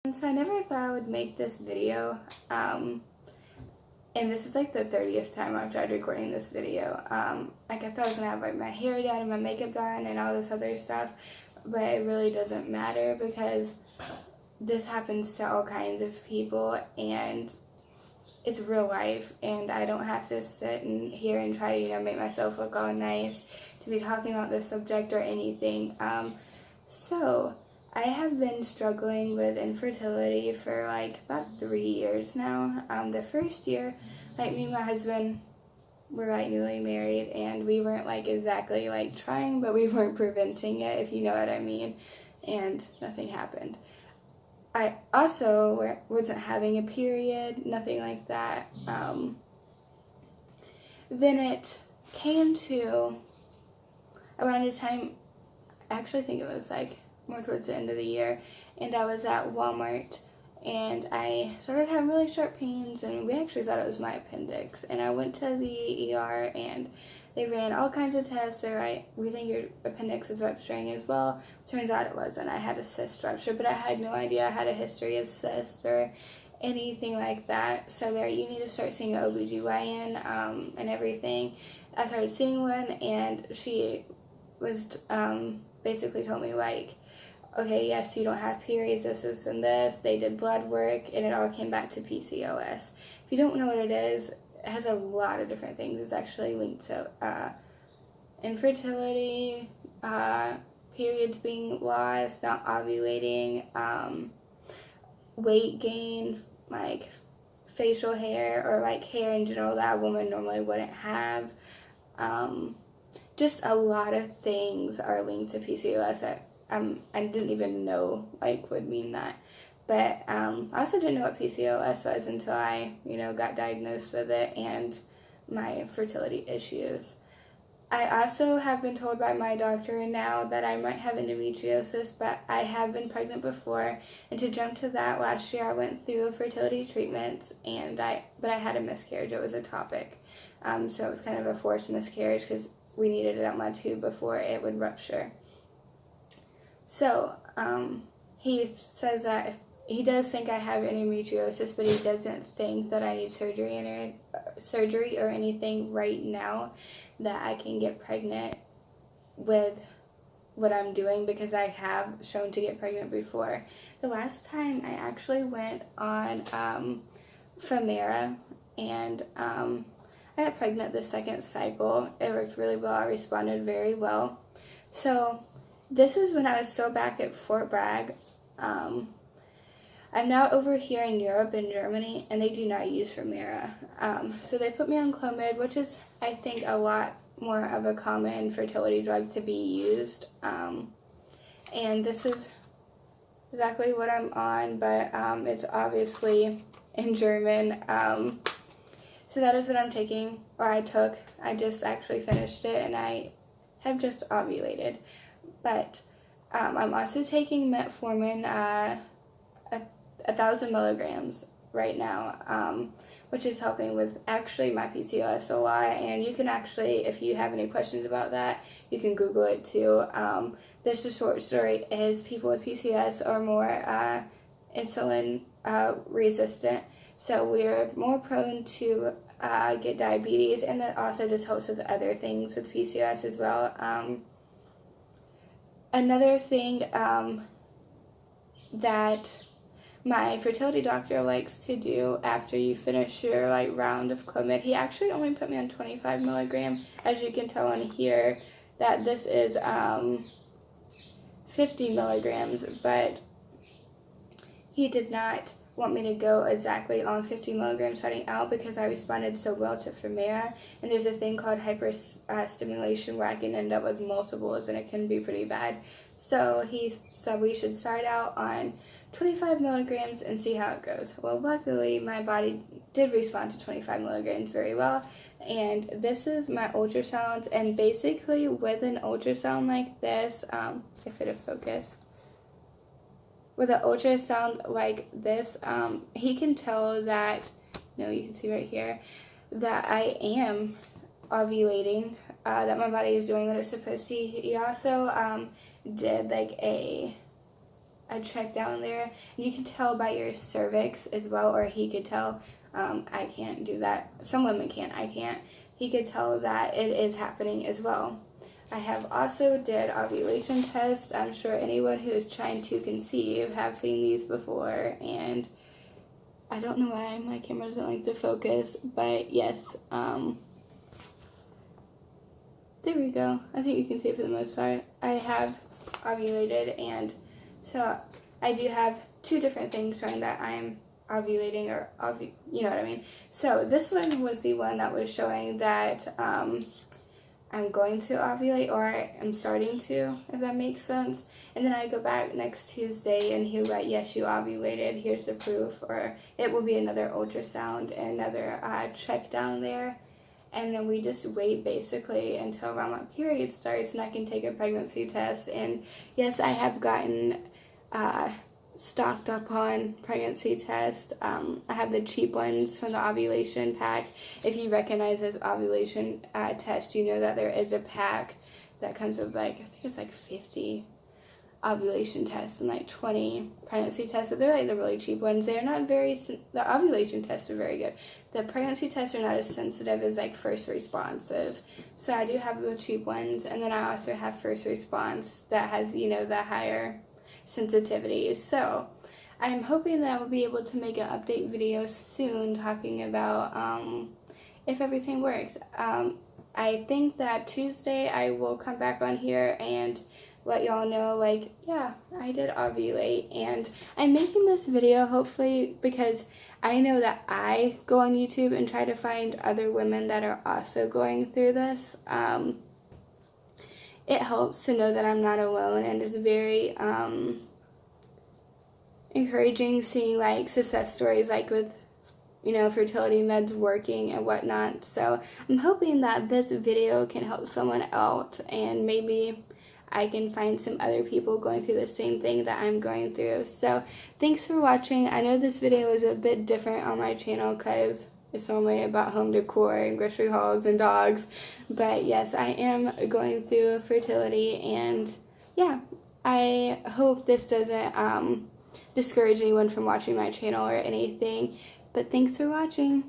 So I never thought I would make this video, and this is like the 30th time I've tried recording this video. Like I thought I was gonna have like my hair done and my makeup done and all this other stuff, but it really doesn't matter because this happens to all kinds of people and it's real life, and I don't have to sit and here and try to make myself look all nice to be talking about this subject or anything. So I have been struggling with infertility for like about 3 years now. The first year, like me and my husband were like newly married, and we weren't like exactly like trying, but we weren't preventing it, if you know what I mean, and nothing happened. I also wasn't having a period, nothing like that. Then it came to around the time, I actually think it was like more towards the end of the year, and I was at Walmart and I started having really sharp pains, and we actually thought it was my appendix, and I went to the ER and they ran all kinds of tests. They're like, we think your appendix is rupturing as well. Turns out it wasn't. I had a cyst rupture, but I had no idea I had a history of cysts or anything like that. So you need to start seeing an OBGYN and everything. I started seeing one, and she was basically told me like, okay, yes, you don't have periods, this, and this. They did blood work, and it all came back to PCOS. If you don't know what it is, it has a lot of different things. It's actually linked to infertility, periods being lost, not ovulating, weight gain, like facial hair, or like hair in general that a woman normally wouldn't have. Just a lot of things are linked to PCOS that I didn't even know like would mean that. But I also didn't know what PCOS was until I, got diagnosed with it and my fertility issues. I also have been told by my doctor now that I might have endometriosis, but I have been pregnant before. And to jump to that, last year I went through fertility treatments, but I had a miscarriage. It was ectopic, so it was kind of a forced miscarriage because we needed it out my tube before it would rupture. So he says that if he does think I have endometriosis, but he doesn't think that I need surgery or anything right now, that I can get pregnant with what I'm doing, because I have shown to get pregnant before. The last time I actually went on Femara, and I got pregnant the second cycle. It worked really well. I responded very well. So this was when I was still back at Fort Bragg. I'm now over here in Europe, in Germany, and they do not use Femara. So they put me on Clomid, which is, I think, a lot more of a common fertility drug to be used. And this is exactly what I'm on, but it's obviously in German. So that is what I'm taking, or I took. I just actually finished it, and I have just ovulated. But I'm also taking metformin, 1,000 milligrams right now, which is helping with actually my PCOS a lot. And you can actually, if you have any questions about that, you can Google it too. There's the short story is people with PCOS are more insulin resistant, so we're more prone to get diabetes, and that also just helps with other things with PCOS as well. Another thing that my fertility doctor likes to do after you finish your round of Clomid, he actually only put me on 25 milligram. As you can tell on here, that this is 50 milligrams, but he did not want me to go exactly on 50 milligrams starting out because I responded so well to Femara, and there's a thing called hyperstimulation where I can end up with multiples, and it can be pretty bad. So he said we should start out on 25 milligrams and see how it goes. Well, luckily my body did respond to 25 milligrams very well, and this is my ultrasounds. And basically with an ultrasound like this, if it'll focus, with an ultrasound like this, he can tell that, you can see right here, that I am ovulating, that my body is doing what it's supposed to. He also did like a a check down there. You can tell by your cervix as well, or he could tell. I can't do that. Some women can't. I can't. He could tell that it is happening as well. I have also did ovulation tests. I'm sure anyone who is trying to conceive have seen these before, and I don't know why my camera doesn't like to focus, but yes, there we go. I think you can see it for the most part. I have ovulated, and so I do have 2 different things showing that I'm ovulating, or you know what I mean. So this one was the one that was showing that I'm going to ovulate, or I'm starting to, if that makes sense. And then I go back next Tuesday and he'll write, yes, you ovulated, here's the proof, or it will be another ultrasound and another check down there. And then we just wait basically until around my period starts, and I can take a pregnancy test. And yes, I have gotten stocked up on pregnancy tests. I have the cheap ones from the ovulation pack. If you recognize this ovulation test, you know that there is a pack that comes with like, I think it's like 50 ovulation tests and like 20 pregnancy tests, but they're like the really cheap ones. They're not very, the ovulation tests are very good. The pregnancy tests are not as sensitive as like first responses. So I do have the cheap ones, and then I also have first response that has, you know, the higher sensitivity. So I'm hoping that I will be able to make an update video soon talking about if everything works. I think that Tuesday I will come back on here and let y'all know, like, yeah, I did ovulate. And I'm making this video hopefully because I know that I go on YouTube and try to find other women that are also going through this. It helps to know that I'm not alone, and it's very encouraging seeing like success stories like with, you know, fertility meds working and whatnot. So I'm hoping that this video can help someone out, and maybe I can find some other people going through the same thing that I'm going through. So thanks for watching. I know this video is a bit different on my channel because it's normally about home decor and grocery hauls and dogs. But yes, I am going through fertility, and yeah, I hope this doesn't discourage anyone from watching my channel or anything. But thanks for watching.